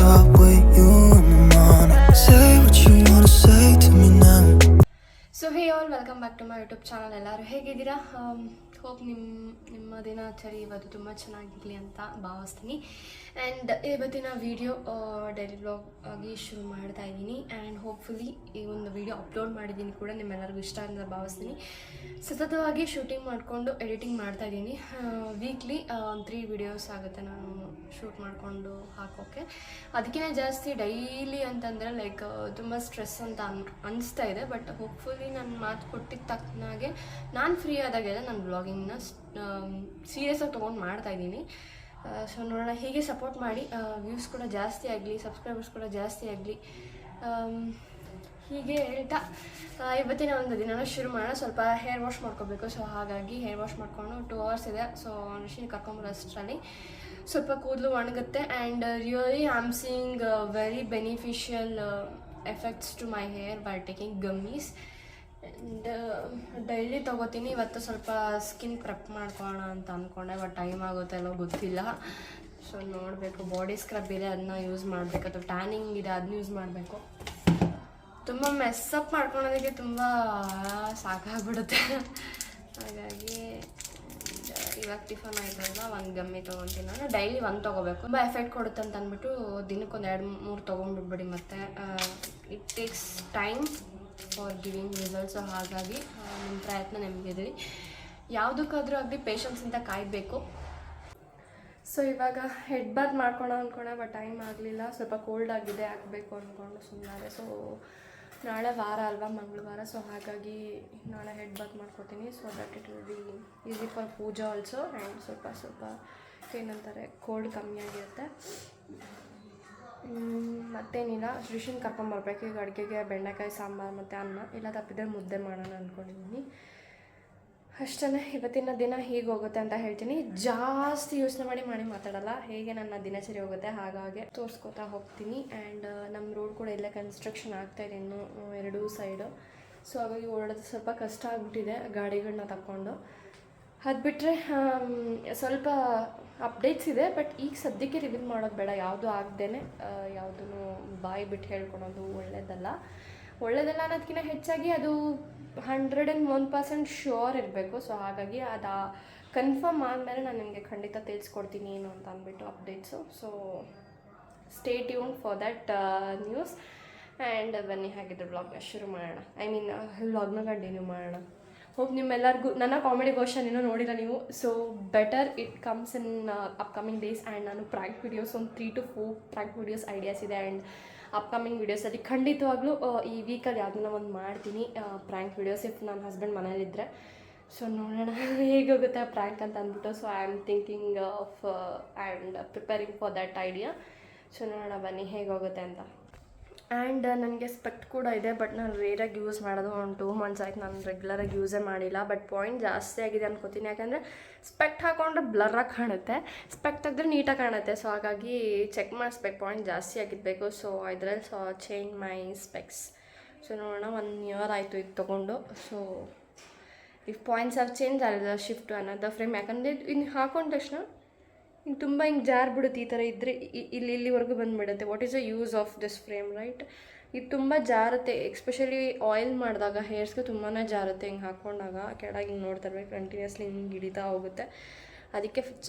up with you in the morning. Say what you wanna say to me now. So hey all welcome back to my YouTube channel. ಎಲ್ಲರೂ ಹೇಗಿದ್ದೀರಾ? Hope ನಿಮ್ಮ ದಿನಾಚರಿ ಇವತ್ತು ತುಂಬ ಚೆನ್ನಾಗಿರಲಿ ಅಂತ ಭಾವಿಸ್ತೀನಿ. And ಇವತ್ತಿನ video daily vlog ಆಗಿ ಶುರು ಮಾಡ್ತಾ ಇದ್ದೀನಿ. ಆ್ಯಂಡ್ ಹೋಪ್ಫುಲಿ ಈ ಒಂದು ವೀಡಿಯೋ ಅಪ್ಲೋಡ್ ಮಾಡಿದ್ದೀನಿ ಕೂಡ ನಿಮ್ಮೆಲ್ಲರಿಗೂ ಇಷ್ಟ ಅಂತ ಭಾವಿಸ್ತೀನಿ. ಸತತವಾಗಿ ಶೂಟಿಂಗ್ ಮಾಡಿಕೊಂಡು ಎಡಿಟಿಂಗ್ ಮಾಡ್ತಾ ಇದ್ದೀನಿ. ವೀಕ್ಲಿ 3 ವೀಡಿಯೋಸ್ ಆಗುತ್ತೆ ನಾನು ಶೂಟ್ ಮಾಡಿಕೊಂಡು ಹಾಕೋಕ್ಕೆ. ಅದಕ್ಕಿಂತ ಜಾಸ್ತಿ ಡೈಲಿ ಅಂತಂದರೆ ಲೈಕ್ ತುಂಬ ಸ್ಟ್ರೆಸ್ ಅಂತ ಅನಿಸ್ತಾ ಇದೆ. ಬಟ್ ಹೋಪ್ಫುಲಿ ನಾನು ಮಾತು ಕೊಟ್ಟಿದ್ದ ತಕ್ಕನಾಗೆ ನಾನು ಫ್ರೀ ಆದಾಗೆಲ್ಲ ನಾನು ವ್ಲಾಗಿಂಗ್ನ ಸೀರಿಯಸ್ಸಾಗಿ ತೊಗೊಂಡು ಮಾಡ್ತಾಯಿದ್ದೀನಿ. ಸೊ ನೋಡೋಣ, ಹೀಗೆ ಸಪೋರ್ಟ್ ಮಾಡಿ, ವ್ಯೂಸ್ ಕೂಡ ಜಾಸ್ತಿ ಆಗಲಿ, ಸಬ್ಸ್ಕ್ರೈಬರ್ಸ್ ಕೂಡ ಜಾಸ್ತಿ ಆಗಲಿ. ಹೀಗೆ ಹೇಳ್ತಾ ಇವತ್ತಿನ ಒಂದು ದಿನನೂ ಶುರು ಮಾಡೋಣ. ಸ್ವಲ್ಪ ಹೇರ್ ವಾಶ್ ಮಾಡ್ಕೋಬೇಕು. ಸೊ ಹಾಗಾಗಿ ಹೇರ್ ವಾಶ್ ಮಾಡಿಕೊಂಡು 2 hours ಇದೆ. ಸೊ ಮಿಷಿನ್ ಕರ್ಕೊಂಬರೋ ಅಷ್ಟರಲ್ಲಿ ಸ್ವಲ್ಪ ಕೂದಲು ಒಣಗುತ್ತೆ. And really I am seeing very beneficial effects to my hair by taking gummies. And daily ತೊಗೋತೀನಿ. ಇವತ್ತು ಸ್ವಲ್ಪ ಸ್ಕಿನ್ ಪ್ರೆಪ್ ಮಾಡ್ಕೊಳ್ಳೋಣ ಅಂತ ಅಂದ್ಕೊಂಡೆ, ಬಟ್ ಟೈಮ್ ಆಗುತ್ತೆ ಅಲ್ಲೋ ಗೊತ್ತಿಲ್ಲ. ಸೊ ನೋಡಬೇಕು. ಬಾಡಿ ಸ್ಕ್ರಬ್ ಇದೆ, ಅದನ್ನ ಯೂಸ್ ಮಾಡಬೇಕು. ಅಥವಾ ಟ್ಯಾನಿಂಗ್ ಇದೆ, ಅದನ್ನ ಯೂಸ್ ಮಾಡಬೇಕು. ತುಂಬ ಮೆಸ್ಸಪ್ ಮಾಡ್ಕೊಳೋದಕ್ಕೆ ತುಂಬ ಸಾಕಾಗ್ಬಿಡುತ್ತೆ. ಹಾಗಾಗಿ ಇವಾಗ ಟಿಫನ್ ಆಯ್ತಲ್ಲ, ಒಂದು ಗಮ್ಮಿ ತೊಗೊತೀನಿ. ನಾನು ಡೈಲಿ 1 ತೊಗೋಬೇಕು. ತುಂಬ ಎಫೆಕ್ಟ್ ಕೊಡುತ್ತೆ ಅಂತ ಅಂದ್ಬಿಟ್ಟು ದಿನಕ್ಕೊಂದು 2-3 ತೊಗೊಂಡ್ಬಿಡ್ಬೇಡಿ. ಮತ್ತು it takes time for giving results. ಹಾಗಾಗಿ ನಿಮ್ಮ ಪ್ರಯತ್ನ ನಿಮಗಿದೆ. ಯಾವುದಕ್ಕಾದರೂ ಆಗಲಿ ಪೇಷನ್ಸಿಂದ ಕಾಯಬೇಕು. ಸೊ ಇವಾಗ ಹೆಡ್ ಬಾತ್ ಮಾಡ್ಕೊಳ್ಳೋ ಅಂದ್ಕೊಂಡೆ, ಬಟ್ ಟೈಮ್ ಆಗಲಿಲ್ಲ. ಸ್ವಲ್ಪ ಕೋಲ್ಡ್ ಆಗಿದೆ, ಆಗಬೇಕು ಅಂದ್ಕೊಂಡು ಸುಮ್ಮನೆ. ಸೊ ನಾಳೆ ವಾರ ಅಲ್ವಾ, ಮಂಗಳವಾರ. ಸೊ ಹಾಗಾಗಿ ನಾಳೆ ಹೆಡ್ ಬಾತ್ ಮಾಡ್ಕೊತೀನಿ. So that it will be easy for Pooja also. And ಸ್ವಲ್ಪ ಏನಂತಾರೆ ಕೋಲ್ಡ್ ಕಮ್ಮಿ ಆಗಿರುತ್ತೆ. ಮತ್ತೇನಿಲ್ಲ, ಶ್ರೀಶನ್ ಕರ್ಕೊಂಬರ್ಬೇಕು. ಈಗ ಅಡುಗೆಗೆ ಬೆಂಡೆಕಾಯಿ ಸಾಂಬಾರು ಮತ್ತು ಅನ್ನ, ಇಲ್ಲ ತಪ್ಪಿದ್ರೆ ಮುದ್ದೆ ಮಾಡೋಣ ಅಂದ್ಕೊಂಡಿದ್ದೀನಿ. ಅಷ್ಟೇ. ಇವತ್ತಿನ ದಿನ ಹೀಗೆ ಹೋಗುತ್ತೆ ಅಂತ ಹೇಳ್ತೀನಿ. ಜಾಸ್ತಿ ಯೋಚನೆ ಮಾಡಿ ಮಾತಾಡಲ್ಲ. ಹೇಗೆ ನನ್ನ ದಿನಚರಿ ಹೋಗುತ್ತೆ ಹಾಗಾಗಿ ತೋರಿಸ್ಕೊತಾ ಹೋಗ್ತೀನಿ. ಆ್ಯಂಡ್ ನಮ್ಮ ರೋಡ್ ಕೂಡ ಇಲ್ಲೇ ಕನ್ಸ್ಟ್ರಕ್ಷನ್ ಆಗ್ತಾಯಿದೆ ಇನ್ನು 2 ಸೈಡು. ಸೊ ಹಾಗಾಗಿ ಓಡಾಡೋದು ಸ್ವಲ್ಪ ಕಷ್ಟ ಆಗಿಬಿಟ್ಟಿದೆ ಗಾಡಿಗಳನ್ನ ತಗೊಂಡು. ಅದು ಬಿಟ್ಟರೆ ಸ್ವಲ್ಪ ಅಪ್ಡೇಟ್ಸ್ ಇದೆ. ಬಟ್ ಈಗ ಸದ್ಯಕ್ಕೆ ರಿವೀಲ್ ಮಾಡೋದು ಬೇಡ. ಯಾವುದು ಆಗದೇನೆ ಯಾವುದೂ ಬಾಯಿ ಬಿಟ್ಟು ಹೇಳ್ಕೊಳೋದು ಒಳ್ಳೆಯದಲ್ಲ ಅನ್ನೋದಕ್ಕಿಂತ ಹೆಚ್ಚಾಗಿ ಅದು 101% ಶ್ಯೂರ್ ಇರಬೇಕು. ಸೊ ಹಾಗಾಗಿ ಅದು ಕನ್ಫರ್ಮ್ ಆದಮೇಲೆ ನಾನು ನಿಮಗೆ ಖಂಡಿತ ತಿಳಿಸ್ಕೊಡ್ತೀನಿ ಏನು ಅಂತ ಅಂದ್ಬಿಟ್ಟು updates. So stay tune for that news. And ಬನ್ನಿ ಹಾಗಿದ್ರೆ ವ್ಲಾಗ್ನ ಶುರು ಮಾಡೋಣ. ವ್ಲಾಗ್ನ ಕಂಟಿನ್ಯೂ ಮಾಡೋಣ. ಹೋಪ್ ನಿಮ್ಮೆಲ್ಲರಿಗೂ ನನ್ನ ಕಾಮಿಡಿ ಗೋಷನ್ ಏನೋ ನೋಡಿಲ್ಲ ನೀವು. So better it comes in upcoming days. And ನಾನು ಪ್ರ್ಯಾಂಕ್ ವೀಡಿಯೋಸ್ ಒಂದು 3 to 4 ಪ್ರ್ಯಾಂಕ್ ವೀಡಿಯೋಸ್ ಐಡಿಯಾಸ್ ಇದೆ. ಆ್ಯಂಡ್ ಅಪ್ಕಮಿಂಗ್ ವೀಡಿಯೋಸಲ್ಲಿ ಖಂಡಿತವಾಗ್ಲೂ ಈ ವೀಕಲ್ಲಿ ಯಾವುದನ್ನ ಒಂದು ಮಾಡ್ತೀನಿ ಪ್ರ್ಯಾಂಕ್ ವೀಡಿಯೋಸ್, ಇಫ್ ನನ್ನ ಹಸ್ಬೆಂಡ್ ಮನೇಲಿದ್ದರೆ. ಸೊ ನೋಡೋಣ ಹೇಗೆ ಹೋಗುತ್ತೆ ಪ್ರ್ಯಾಂಕ್ ಅಂತ ಅಂದ್ಬಿಟ್ಟು. So I am thinking of and preparing for that idea. So ನೋಡೋಣ ಬನ್ನಿ ಹೇಗೆ ಹೋಗುತ್ತೆ ಅಂತ. ಆ್ಯಂಡ್ ನನಗೆ ಸ್ಪೆಕ್ಟ್ ಕೂಡ ಇದೆ, ಬಟ್ ನಾನು ರೇರಾಗಿ ಯೂಸ್ ಮಾಡೋದು. ಒಂದು 2 months ಆಯ್ತು ನಾನು ರೆಗ್ಯುಲರಾಗಿ ಯೂಸೇ ಮಾಡಿಲ್ಲ. ಬಟ್ ಪಾಯಿಂಟ್ ಜಾಸ್ತಿ ಆಗಿದೆ ಅನ್ಕೋತೀನಿ. ಯಾಕಂದರೆ ಸ್ಪೆಕ್ಟ್ ಹಾಕೊಂಡ್ರೆ ಬ್ಲರ್ರಾಗಿ ಕಾಣುತ್ತೆ, ಸ್ಪೆಕ್ಟ್ ತೆಗೆದ್ರೆ ನೀಟಾಗಿ ಕಾಣುತ್ತೆ. ಸೊ ಹಾಗಾಗಿ ಚೆಕ್ ಮಾಡಿಸ್ಬೇಕು, ಪಾಯಿಂಟ್ ಜಾಸ್ತಿ ಆಗಿರಬೇಕು. ಸೊ ಇದರಲ್ಲಿ ಚೇಂಜ್ ಮೈ ಸ್ಪೆಕ್ಸ್. ಸೊ ನೋಡೋಣ, 1 year ಆಯಿತು ಇದು ತೊಗೊಂಡು. So if points are change ಅಲ್ಲ ಶಿಫ್ಟ್ ಟು ಅನದರ್ ಫ್ರೇಮ್. ಯಾಕಂದರೆ ಇನ್ನು ಹಾಕೊಂಡ ತಕ್ಷಣ ಹಿಂಗೆ ತುಂಬ ಹಿಂಗೆ ಜಾರ್ಬಿಡುತ್ತೆ. ಈ ಥರ ಇದ್ದರೆ ಇಲ್ಲಿವರೆಗೂ ಬಂದುಬಿಡುತ್ತೆ. What is the use of this frame, right? ಇದು ತುಂಬ ಜಾರುತ್ತೆ. ಎಸ್ಪೆಷಲಿ ಆಯಿಲ್ ಮಾಡಿದಾಗ ಹೇರ್ಸ್ಗೆ ತುಂಬಾ ಜಾರುತ್ತೆ. ಹಿಂಗೆ ಹಾಕ್ಕೊಂಡಾಗ ಕೆಳಗೆ ಹಿಂಗೆ ನೋಡ್ತಾ ಇರ್ಬೇಕು, ಕಂಟಿನ್ಯೂಸ್ಲಿ ಹಿಂಗೆ ಹಿಡಿತಾ ಹೋಗುತ್ತೆ. ಅದಕ್ಕೆ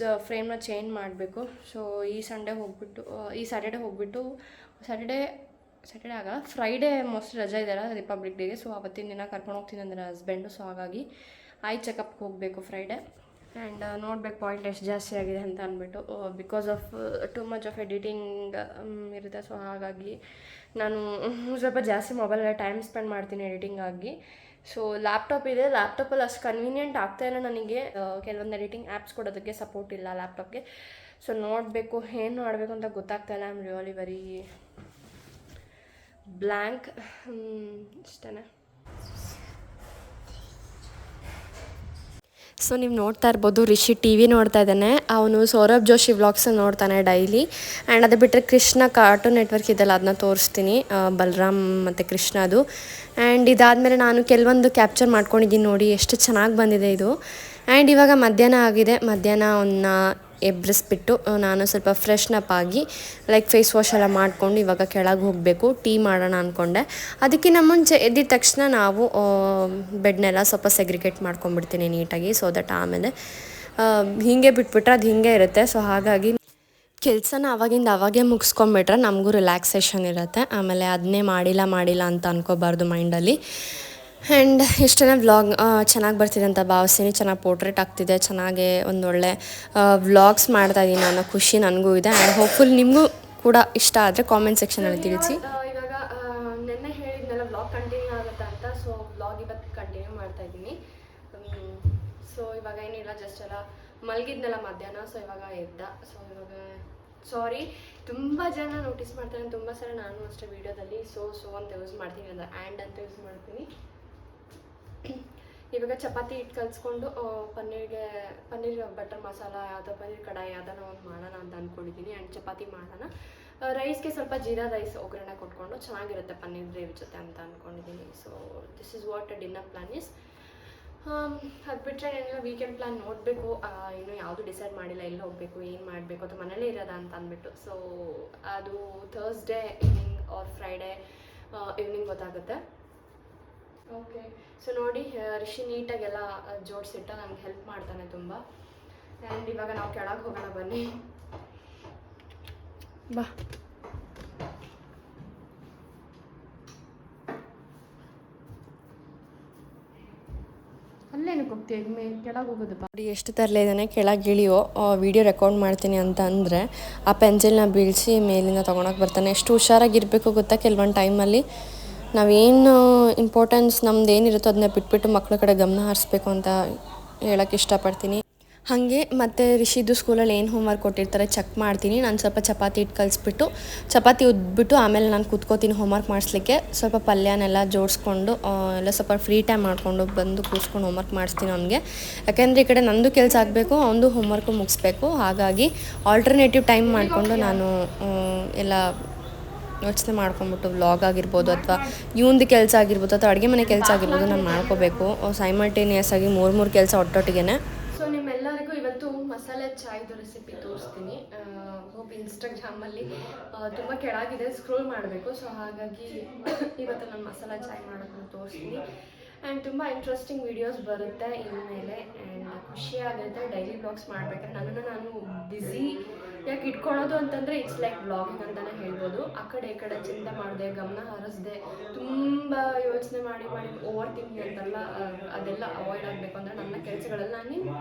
ಫ್ರೇಮ್ನ ಚೇಂಜ್ ಮಾಡಬೇಕು. ಸೊ ಈ ಸ್ಯಾಟರ್ಡೆ ಹೋಗ್ಬಿಟ್ಟು ಸ್ಯಾಟರ್ಡೆ ಆಗ ಫ್ರೈಡೇ ಮೋಸ್ಟ್ಲಿ ರಜೆ ಇದೆಯಲ್ಲ ರಿಪಬ್ಲಿಕ್ ಡೇಗೆ. ಸೊ ಅವತ್ತಿನ ದಿನ ಕರ್ಕೊಂಡು ಹೋಗ್ತೀನಿ ಅಂದರೆ ಹಸ್ಬೆಂಡು. ಸೊ ಹಾಗಾಗಿ ಐ ಚೆಕಪ್ಗೆ ಹೋಗಬೇಕು ಫ್ರೈಡೇ. ಆ್ಯಂಡ್ ನೋಡ್ಬೇಕು ಪಾಯಿಂಟ್ ಎಷ್ಟು ಜಾಸ್ತಿ ಆಗಿದೆ ಅಂತ ಅಂದ್ಬಿಟ್ಟು. Because of too much of editing ಇರುತ್ತೆ. ಸೊ ಹಾಗಾಗಿ ನಾನು ಸ್ವಲ್ಪ ಜಾಸ್ತಿ ಮೊಬೈಲಲ್ಲಿ ಟೈಮ್ ಸ್ಪೆಂಡ್ ಮಾಡ್ತೀನಿ ಎಡಿಟಿಂಗ್ ಆಗಿ. ಸೊ ಲ್ಯಾಪ್ಟಾಪ್ ಇದೆ, ಲ್ಯಾಪ್ಟಾಪಲ್ಲಿ ಅಷ್ಟು ಕನ್ವೀನಿಯೆಂಟ್ ಆಗ್ತಾಯಿಲ್ಲ ನನಗೆ. ಕೆಲವೊಂದು ಎಡಿಟಿಂಗ್ ಆ್ಯಪ್ಸ್ ಕೊಡೋದಕ್ಕೆ ಸಪೋರ್ಟ್ ಇಲ್ಲ ಲ್ಯಾಪ್ಟಾಪ್ಗೆ. ಸೊ ನೋಡಬೇಕು ಏನು ಮಾಡಬೇಕು ಅಂತ ಗೊತ್ತಾಗ್ತಾಯಿಲ್ಲ. I am really very blank. ಇಷ್ಟೇ. ಸೊ ನೀವು ನೋಡ್ತಾ ಇರ್ಬೋದು, ರಿಷಿ ಟಿ ವಿ ನೋಡ್ತಾ ಇದ್ದಾನೆ. ಅವನು ಸೌರಭ್ ಜೋಶಿ ವ್ಲಾಗ್ಸನ್ನು ನೋಡ್ತಾನೆ ಡೈಲಿ. ಆ್ಯಂಡ್ ಅದು ಬಿಟ್ಟರೆ ಕೃಷ್ಣ ಕಾರ್ಟೂನ್ ನೆಟ್ವರ್ಕ್ ಇದೆಲ್ಲ ಅದನ್ನ ತೋರಿಸ್ತೀನಿ, ಬಲರಾಮ್ ಮತ್ತು ಕೃಷ್ಣದು. ಆ್ಯಂಡ್ ಇದಾದಮೇಲೆ ನಾನು ಕೆಲವೊಂದು ಕ್ಯಾಪ್ಚರ್ ಮಾಡ್ಕೊಂಡಿದ್ದೀನಿ ನೋಡಿ, ಎಷ್ಟು ಚೆನ್ನಾಗಿ ಬಂದಿದೆ ಇದು. ಆ್ಯಂಡ್ ಇವಾಗ ಮಧ್ಯಾಹ್ನ ಆಗಿದೆ. ಮಧ್ಯಾಹ್ನ ಒಂದು ಎಬ್ಬರಿಸ್ಬಿಟ್ಟು ನಾನು ಸ್ವಲ್ಪ ಫ್ರೆಶ್ನಪ್ ಆಗಿ ಲೈಕ್ ಫೇಸ್ ವಾಶ್ ಎಲ್ಲ ಮಾಡಿಕೊಂಡು ಇವಾಗ ಕೆಳಗೆ ಹೋಗಬೇಕು, ಟೀ ಮಾಡೋಣ ಅಂದ್ಕೊಂಡೆ. ಅದಕ್ಕಿಂತ ಮುಂಚೆ ಎದ್ದಿದ ತಕ್ಷಣ ನಾವು ಬೆಡ್ನೆಲ್ಲ ಸ್ವಲ್ಪ ಸೆಗ್ರಿಗೇಟ್ ಮಾಡ್ಕೊಂಡ್ಬಿಡ್ತೀನಿ ನೀಟಾಗಿ, ಸೊ ದಟ್ ಆಮೇಲೆ ಹೀಗೆ ಬಿಟ್ಬಿಟ್ರೆ ಅದು ಹೀಗೆ ಇರುತ್ತೆ. ಸೊ ಹಾಗಾಗಿ ಕೆಲಸನ ಅವಾಗೇ ಮುಗಿಸ್ಕೊಂಬಿಟ್ರೆ ನಮಗೂ ರಿಲ್ಯಾಕ್ಸೇಷನ್ ಇರುತ್ತೆ. ಆಮೇಲೆ ಅದನ್ನೇ ಮಾಡಿಲ್ಲ ಅಂತ ಅನ್ಕೋಬಾರ್ದು ಮೈಂಡಲ್ಲಿ. ಆ್ಯಂಡ್ ಇಷ್ಟೇ ವ್ಲಾಗ್ ಚೆನ್ನಾಗಿ ಬರ್ತಿದೆ ಅಂತ ಭಾವಿಸ್ತೀನಿ. ಚೆನ್ನಾಗಿ ಪೋರ್ಟ್ರೇಟ್ ಆಗ್ತಿದೆ, ಚೆನ್ನಾಗೆ ಒಂದೊಳ್ಳೆ ವ್ಲಾಗ್ಸ್ ಮಾಡ್ತಾಯಿದ್ದೀನಿ ಅನ್ನೋ ಖುಷಿ ನನಗೂ ಇದೆ. ಆ್ಯಂಡ್ ಹೋಪ್ಫುಲ್ ನಿಮಗೂ ಕೂಡ ಇಷ್ಟ ಆದರೆ ಕಾಮೆಂಟ್ ಸೆಕ್ಷನಲ್ಲಿ ತಿಳಿಸಿ. ಇವಾಗ ನೆನ್ನೆ ಹೇಳಿದ್ನೆಲ್ಲ ವ್ಲಾಗ್ ಕಂಟಿನ್ಯೂ ಆಗುತ್ತೆ ಅಂತ, ಸೊ ವ್ಲಾಗ್ ಇವತ್ತು ಕಂಟಿನ್ಯೂ ಮಾಡ್ತಾಯಿದ್ದೀನಿ. ಸೊ ಇವಾಗ ಏನಿಲ್ಲ, ಜಸ್ಟ್ ಎಲ್ಲ ಮಲಗಿದ್ನೆಲ್ಲ ಮಧ್ಯಾಹ್ನ, ಸೊ ಇವಾಗ ಎದ್ದ. ಸೊ ಇವಾಗ ಸಾರಿ, ತುಂಬ ಜನ ನೋಟಿಸ್ ಮಾಡ್ತಾರೆ, ತುಂಬ ಸಲ ನಾನು ಅಷ್ಟೇ ವೀಡಿಯೋದಲ್ಲಿ ಸೊ ಅಂತ ಯೂಸ್ ಮಾಡ್ತೀನಿ, ಅಂದರೆ ಆ್ಯಂಡ್ ಅಂತ ಯೂಸ್ ಮಾಡ್ತೀನಿ. ಇವಾಗ ಚಪಾತಿ ಹಿಟ್ಟು ಕಲಿಸ್ಕೊಂಡು ಪನ್ನೀರ್ ಬಟರ್ ಮಸಾಲ ಯಾವುದೋ ಪನ್ನೀರ್ ಕಡಾಯಿ ಯಾವುದೋ ಒಂದು ಮಾಡೋಣ ಅಂತ ಅಂದ್ಕೊಂಡಿದ್ದೀನಿ. ಆ್ಯಂಡ್ ಚಪಾತಿ ಮಾಡೋಣ. ರೈಸ್ಗೆ ಸ್ವಲ್ಪ ಜೀರಾ ರೈಸ್ ಒಗ್ಗರಣೆ ಕೊಟ್ಕೊಂಡು ಚೆನ್ನಾಗಿರುತ್ತೆ ಪನ್ನೀರ್ ಗ್ರೇವಿ ಜೊತೆ ಅಂತ ಅಂದ್ಕೊಂಡಿದ್ದೀನಿ. So this is what dinner plan is. ಅದು ಬಿಟ್ಟರೆ ಏನಿಲ್ಲ, ವೀಕೆಂಡ್ ಪ್ಲಾನ್ ನೋಡಬೇಕು. ಇನ್ನೂ ಯಾವುದು ಡಿಸೈಡ್ ಮಾಡಿಲ್ಲ, ಎಲ್ಲಿ ಹೋಗಬೇಕು, ಏನು ಮಾಡಬೇಕು, ಅಥವಾ ಮನೇಲೇ ಇರೋದಾ ಅಂತ ಅಂದ್ಬಿಟ್ಟು. ಸೊ ಅದು Thursday evening or Friday evening ಗೊತ್ತಾಗುತ್ತೆ. ಓಕೆ, ಸೊ ನೋಡಿ ರಿಷಿ ನೀಟಾಗೆಲ್ಲ ಜೋಡಿಸಿಟ್ಟ ನನಗೆ ಹೆಲ್ಪ್ ಮಾಡ್ತಾನೆ ತುಂಬ. ಆ್ಯಂಡ್ ಇವಾಗ ನಾವು ಕೆಳಗೆ ಹೋಗೋಣ ಬನ್ನಿ, ಬಾ. ಅಲ್ಲೇನಕ್ಕೆ ಹೋಗ್ತೀವಿ, ಕೆಳಗೆ ಹೋಗೋದು ಬಾ. ಎಷ್ಟು ತರಲೆ ಇದ್ದಾನೆ, ಕೆಳಗೆ ಇಳಿಯೋ ವೀಡಿಯೋ ರೆಕಾರ್ಡ್ ಮಾಡ್ತೀನಿ ಅಂತ ಅಂದರೆ ಆ ಪೆನ್ಸಿಲ್ನ ಬೀಳಿಸಿ ಮೇಲಿಂದ ತೊಗೊಳಕ್ಕೆ ಬರ್ತಾನೆ. ಎಷ್ಟು ಹುಷಾರಾಗಿರಬೇಕು ಗೊತ್ತಾ, ಕೆಲವೊಂದು ಟೈಮಲ್ಲಿ ನಾವೇನು ಇಂಪಾರ್ಟೆನ್ಸ್ ನಮ್ದು ಏನಿರುತ್ತೋ ಅದನ್ನ ಬಿಟ್ಬಿಟ್ಟು ಮಕ್ಕಳ ಕಡೆ ಗಮನ ಹರಿಸ್ಬೇಕು ಅಂತ ಹೇಳೋಕ್ಕೆ ಇಷ್ಟಪಡ್ತೀನಿ. ಹಾಗೆ ಮತ್ತು ರಿಷಿದು ಸ್ಕೂಲಲ್ಲಿ ಏನು ಹೋಮ್ವರ್ಕ್ ಕೊಟ್ಟಿರ್ತಾರೆ ಚೆಕ್ ಮಾಡ್ತೀನಿ. ನಾನು ಸ್ವಲ್ಪ ಚಪಾತಿ ಹಿಟ್ಟು ಕಲಿಸ್ಬಿಟ್ಟು ಚಪಾತಿ ಉದ್ಬಿಟ್ಟು ಆಮೇಲೆ ನಾನು ಕೂತ್ಕೋತೀನಿ ಹೋಮ್ವರ್ಕ್ ಮಾಡಿಸ್ಲಿಕ್ಕೆ. ಸ್ವಲ್ಪ ಪಲ್ಯನೆಲ್ಲ ಜೋಡಿಸ್ಕೊಂಡು ಎಲ್ಲ ಸ್ವಲ್ಪ ಫ್ರೀ ಟೈಮ್ ಮಾಡಿಕೊಂಡು ಬಂದು ಕೂರಿಸ್ಕೊಂಡು ಹೋಮ್ವರ್ಕ್ ಮಾಡಿಸ್ತೀನಿ ಅವನಿಗೆ. ಯಾಕೆಂದರೆ ಈ ಕಡೆ ನಂದು ಕೆಲಸ ಆಗಬೇಕು, ಅವನದು ಹೋಮ್ವರ್ಕು ಮುಗಿಸ್ಬೇಕು. ಹಾಗಾಗಿ ಆಲ್ಟರ್ನೇಟಿವ್ ಟೈಮ್ ಮಾಡಿಕೊಂಡು ನಾನು ಎಲ್ಲ ಯೋಚನೆ ಮಾಡ್ಕೊಂಬಿಟ್ಟು ವ್ಲಾಗ್ ಆಗಿರ್ಬೋದು ಅಥವಾ ಇವಂದು ಕೆಲಸ ಆಗಿರ್ಬೋದು ಅಥವಾ ಅಡುಗೆ ಮನೆ ಕೆಲಸ ಆಗಿರ್ಬೋದು ನಾನು ಮಾಡ್ಕೋಬೇಕು. ಸೈಮಲ್ಟೇನಿಯಸ್ ಆಗಿ ಮೂರು ಕೆಲಸ ಒಟ್ಟೊಟ್ಟಿಗೆ. ಸೊ ನಿಮ್ಮೆಲ್ಲರಿಗೂ ಇವತ್ತು ಮಸಾಲೆ ಚಾಯ್ದು ರೆಸಿಪಿ ತೋರಿಸ್ತೀನಿ. ಹೋಪ್ ಇನ್ಸ್ಟಾಗ್ರಾಮಲ್ಲಿ ತುಂಬ ಕೆಳಗಿದೆ, ಸ್ಕ್ರೋಲ್ ಮಾಡಬೇಕು. ಸೊ ಹಾಗಾಗಿ ಇವತ್ತು ನಾನು ಮಸಾಲೆ ಚಾಯ್ ಮಾಡೋದನ್ನು ತೋರಿಸ್ತೀನಿ. ಆ್ಯಂಡ್ ತುಂಬ ಇಂಟ್ರೆಸ್ಟಿಂಗ್ ವೀಡಿಯೋಸ್ ಬರುತ್ತೆ ಇನ್ಮೇಲೆ. ಆ್ಯಂಡ್ ಖುಷಿಯಾಗುತ್ತೆ ಡೈಲಿ ವ್ಲಾಗ್ಸ್ ಮಾಡಬೇಕಾದ್ರೆ. ನನ್ನನ್ನು ನಾನು ಬ್ಯುಸಿ ಯಾಕೆ ಇಟ್ಕೊಳ್ಳೋದು ಅಂತಂದರೆ ಇಟ್ಸ್ ಲೈಕ್ ವ್ಲಾಗಿಂಗ್ ಅಂತಲೇ ಹೇಳ್ಬೋದು. ಆ ಕಡೆ ಈ ಕಡೆ ಚಿಂತೆ ಮಾಡಿದೆ, ಗಮನ ಹರಿಸ್ದೆ, ತುಂಬ ಯೋಚನೆ ಮಾಡಿ ಓವರ್ ಥಿಂಕಿಂಗ್ ಅಂತೆಲ್ಲ ಅದೆಲ್ಲ ಅವಾಯ್ಡ್ ಆಗಬೇಕು ಅಂದರೆ ನನ್ನ ಕೆಲಸಗಳೆಲ್ಲ ನಾನು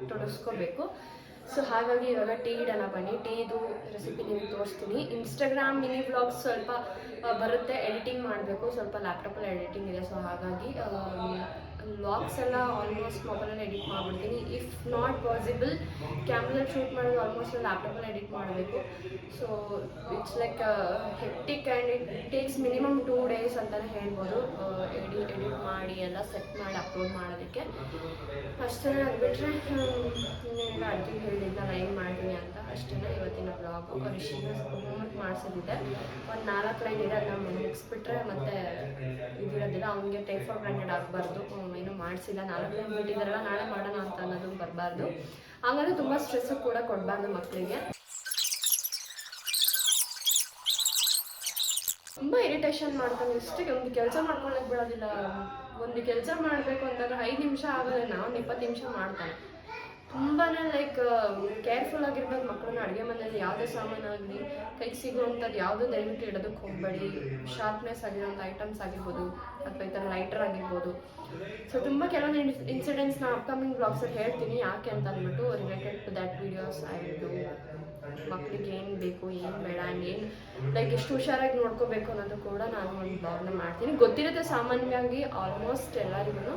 ತೊಡಗಿಸ್ಕೋಬೇಕು. ಸೊ ಹಾಗಾಗಿ ಇವಾಗ ಟೀ ಇಡೋಣ ಬನ್ನಿ. ಟೀದು ರೆಸಿಪಿ ನಿಮಗೆ ತೋರಿಸ್ತೀನಿ. ಇನ್ಸ್ಟಾಗ್ರಾಮ್ ಮಿನಿ ವ್ಲಾಗ್ಸ್ ಸ್ವಲ್ಪ ಬರುತ್ತೆ, ಎಡಿಟಿಂಗ್ ಮಾಡಬೇಕು, ಸ್ವಲ್ಪ ಲ್ಯಾಪ್ಟಾಪಲ್ಲಿ ಎಡಿಟಿಂಗ್ ಇದೆ. ಸೊ ಹಾಗಾಗಿ ವ್ಲಾಗ್ಸ್ ಎಲ್ಲ ಆಲ್ಮೋಸ್ಟ್ ಮೊಬೈಲಲ್ಲಿ ಎಡಿಟ್ ಮಾಡಿಬಿಡ್ತೀನಿ. ಇಫ್ ನಾಟ್ ಪಾಸಿಬಲ್ ಕ್ಯಾಮ್ರಲ್ಲಿ ಶೂಟ್ ಮಾಡೋದು ಆಲ್ಮೋಸ್ಟ್ ಲ್ಯಾಪ್ಟಾಪಲ್ಲಿ ಎಡಿಟ್ ಮಾಡಬೇಕು. So it's like hectic and it takes minimum 2 days ಅಂತಲೇ ಹೇಳ್ಬೋದು ಎಡಿಟ್ ಮಾಡಿ ಎಲ್ಲ ಸೆಟ್ ಮಾಡಿ ಅಪ್ಲೋಡ್ ಮಾಡೋದಕ್ಕೆ. ಅಷ್ಟೇ. ಅದು ಬಿಟ್ಟರೆ ಇನ್ನೇನು ಅಡುಗೆ ಹೇಳಿದ್ನಲ್ಲ ಏನು ಮಾಡ್ತೀನಿ ಅಂತ ಅಷ್ಟೇ ಇವತ್ತಿನ ವ್ಲಾಗು. ರಿಷಿನ ಹೋಮ್ವರ್ಕ್ ಮಾಡಿಸೋದಿದೆ, ಒಂದು 4 ಲೈನ್ ಇದೆ, ಅದನ್ನ ಮುಗಿಸ್ಬಿಟ್ರೆ ಮತ್ತೆ ಇದಿರೋದಿಲ್ಲ. ಅವನಿಗೆ ಟೇಕ್ ಫಾರ್ ಗ್ರಾಂಟೆಡ್ ಆಗಬಾರ್ದು, ಏನೂ ಮಾಡಿಸಿಲ್ಲ 4 ಲೈನ್ ಬಿಟ್ಟಿದ್ದಾರಲ್ಲ ನಾಳೆ ಮಾಡೋಣ ಅಂತ ಅನ್ನೋದು ಬರಬಾರ್ದು. ಹಾಗಾದ್ರೆ ತುಂಬ ಸ್ಟ್ರೆಸ್ಸು ಕೂಡ ಕೊಡಬಾರ್ದು ಮಕ್ಕಳಿಗೆ. ತುಂಬ ಇರಿಟೇಷನ್ ಮಾಡ್ತಾನೆ. ಇಷ್ಟಕ್ಕೆ ಒಂದು ಕೆಲಸ ಮಾಡ್ಕೊಳ್ಳೋಕೆ ಬಿಡೋದಿಲ್ಲ. ಒಂದು ಕೆಲಸ ಮಾಡಬೇಕು ಅಂದಾಗ 5 ನಿಮಿಷ ಆಗೋದ್ರೆ ನಾನು 20 ನಿಮಿಷ ಮಾಡ್ತಾನೆ. ತುಂಬಾ ಲೈಕ್ ಕೇರ್ಫುಲ್ ಆಗಿರ್ಬೇಕು ಮಕ್ಕಳನ್ನ. ಅಡುಗೆ ಮನೆಯಲ್ಲಿ ಯಾವುದೇ ಸಾಮಾನಾಗಲಿ ಕೈಗೆ ಸಿಗುವಂಥದ್ದು ಯಾವುದೂ ದಯವಿಟ್ಟು ಇಡೋದಕ್ಕೆ ಹೋಗಬೇಡಿ. ಶಾರ್ಪ್ನೆಸ್ ಆಗಿರೋಂಥ ಐಟಮ್ಸ್ ಆಗಿರ್ಬೋದು ಅಥವಾ ಈ ಥರ ಲೈಟರ್ ಆಗಿರ್ಬೋದು. ಸೊ ತುಂಬ ಕೆಲವೊಂದು ಇನ್ಸಿಡೆಂಟ್ಸ್ ನಾನು ಅಪ್ಕಮಿಂಗ್ ಬ್ಲಾಗ್ಸಲ್ಲಿ ಹೇಳ್ತೀನಿ ಯಾಕೆ ಅಂತ ಅಂದ್ಬಿಟ್ಟು. Related to that videos I will do. ಮಕ್ಕಳಿಗೆ ಏನು ಬೇಕು ಏನು ಬೇಡ ಆ್ಯಂಡ್ ಏನು ಲೈಕ್ ಎಷ್ಟು ಹುಷಾರಾಗಿ ನೋಡ್ಕೋಬೇಕು ಅನ್ನೋದು ಕೂಡ ನಾನು ಒಂದು ಬ್ಲಾಗ್ನ ಮಾಡ್ತೀನಿ. ಗೊತ್ತಿರುತ್ತೆ ಸಾಮಾನ್ಯವಾಗಿ ಆಲ್ಮೋಸ್ಟ್ ಎಲ್ಲರಿಗೂ.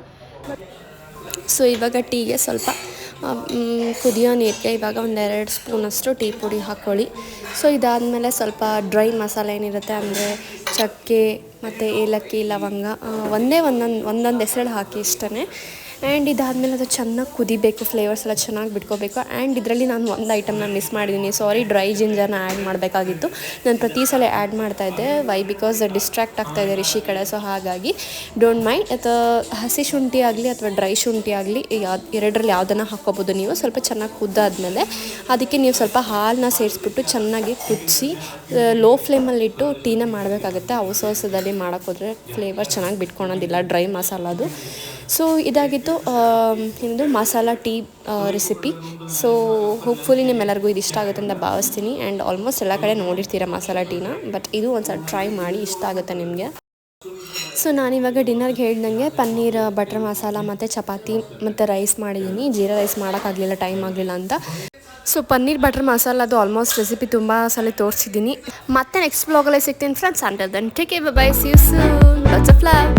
ಸೊ ಇವಾಗ ಟೀಗೆ ಸ್ವಲ್ಪ ಕುದಿಯೋ ನೀರಿಗೆ ಇವಾಗ 1-2 ಸ್ಪೂನಷ್ಟು ಟೀ ಪುಡಿ ಹಾಕ್ಕೊಳ್ಳಿ. ಸೊ ಇದಾದಮೇಲೆ ಸ್ವಲ್ಪ ಡ್ರೈ ಮಸಾಲೆ ಏನಿರುತ್ತೆ ಅಂದರೆ ಚಕ್ಕೆ ಮತ್ತು ಏಲಕ್ಕಿ ಲವಂಗ ಒಂದೊಂದು ಹೆಸರು ಹಾಕಿ ಇಷ್ಟೇ. ಆ್ಯಂಡ್ ಇದಾದಮೇಲೆ ಅದು ಚೆನ್ನಾಗಿ ಕುದಿಬೇಕು, ಫ್ಲೇವರ್ಸ್ ಎಲ್ಲ ಚೆನ್ನಾಗಿ ಬಿಟ್ಕೋಬೇಕು. ಆ್ಯಂಡ್ ಇದರಲ್ಲಿ ನಾನು ಒಂದು ಐಟಮ್ನ ಮಿಸ್ ಮಾಡಿದ್ದೀನಿ, ಸಾರಿ. ಡ್ರೈ ಜಿಂಜರ್ನ ಆ್ಯಡ್ ಮಾಡಬೇಕಾಗಿತ್ತು. ನಾನು ಪ್ರತಿ ಸಲ ಆ್ಯಡ್ ಮಾಡ್ತಾಯಿದ್ದೆ, ವೈ ಬಿಕಾಸ್ ಡಿಸ್ಟ್ರಾಕ್ಟ್ ಆಗ್ತಾಯಿದೆ ರಿಷಿ ಕಡೆ. ಸೊ ಹಾಗಾಗಿ ಡೋಂಟ್ ಮೈಂಡ್. ಅಥವಾ ಹಸಿ ಶುಂಠಿ ಆಗಲಿ ಅಥವಾ ಡ್ರೈ ಶುಂಠಿ ಆಗಲಿ ಎರಡರಲ್ಲಿ ಯಾವುದನ್ನು ಹಾಕ್ಕೋಬೋದು ನೀವು. ಸ್ವಲ್ಪ ಚೆನ್ನಾಗಿ ಕುದ್ದಾದಮೇಲೆ ಅದಕ್ಕೆ ನೀವು ಸ್ವಲ್ಪ ಹಾಲನ್ನ ಸೇರಿಸ್ಬಿಟ್ಟು ಚೆನ್ನಾಗಿ ಕುದಿಸಿ ಲೋ ಫ್ಲೇಮಲ್ಲಿಟ್ಟು ಟೀನ ಮಾಡಬೇಕಾಗುತ್ತೆ. ಅವಸರದಲ್ಲಿ ಮಾಡೋಕ್ಕೋದ್ರೆ ಫ್ಲೇವರ್ ಚೆನ್ನಾಗಿ ಬಿಟ್ಕೊಳೋದಿಲ್ಲ ಡ್ರೈ ಮಸಾಲದು. ಸೊ ಇದಾಗಿತ್ತು ನಿಮ್ಮದು masala tea recipe. So hopefully ನಿಮ್ಮೆಲ್ಲರಿಗೂ ಇದು ಇಷ್ಟ ಆಗುತ್ತೆ ಅಂತ ಭಾವಿಸ್ತೀನಿ. ಆ್ಯಂಡ್ ಆಲ್ಮೋಸ್ಟ್ ಎಲ್ಲ ಕಡೆ ನೋಡಿರ್ತೀರ ಮಸಾಲ ಟೀನ, ಬಟ್ ಇದು ಒಂದು ಸಲ ಟ್ರೈ ಮಾಡಿ, ಇಷ್ಟ ಆಗುತ್ತೆ ನಿಮಗೆ. ಸೊ ನಾನಿವಾಗ ಡಿನ್ನರ್ಗೆ ಹೇಳ್ದಂಗೆ ಪನ್ನೀರ್ ಬಟರ್ ಮಸಾಲ ಮತ್ತು ಚಪಾತಿ ಮತ್ತು ರೈಸ್ ಮಾಡಿದ್ದೀನಿ. ಜೀರಾ ರೈಸ್ ಮಾಡೋಕ್ಕಾಗಲಿಲ್ಲ, ಟೈಮ್ ಆಗಲಿಲ್ಲ ಅಂತ. ಸೊ ಪನ್ನೀರ್ ಬಟರ್ ಮಸಾಲದು ಆಲ್ಮೋಸ್ಟ್ ರೆಸಿಪಿ ತುಂಬ ಸಲ ತೋರಿಸಿದ್ದೀನಿ. ಮತ್ತೆ ನೆಕ್ಸ್ಟ್ ಬ್ಲಾಗಲ್ಲಿ ಸಿಗ್ತೀನಿ friends. Until then take care, bye, see you soon, lots of love.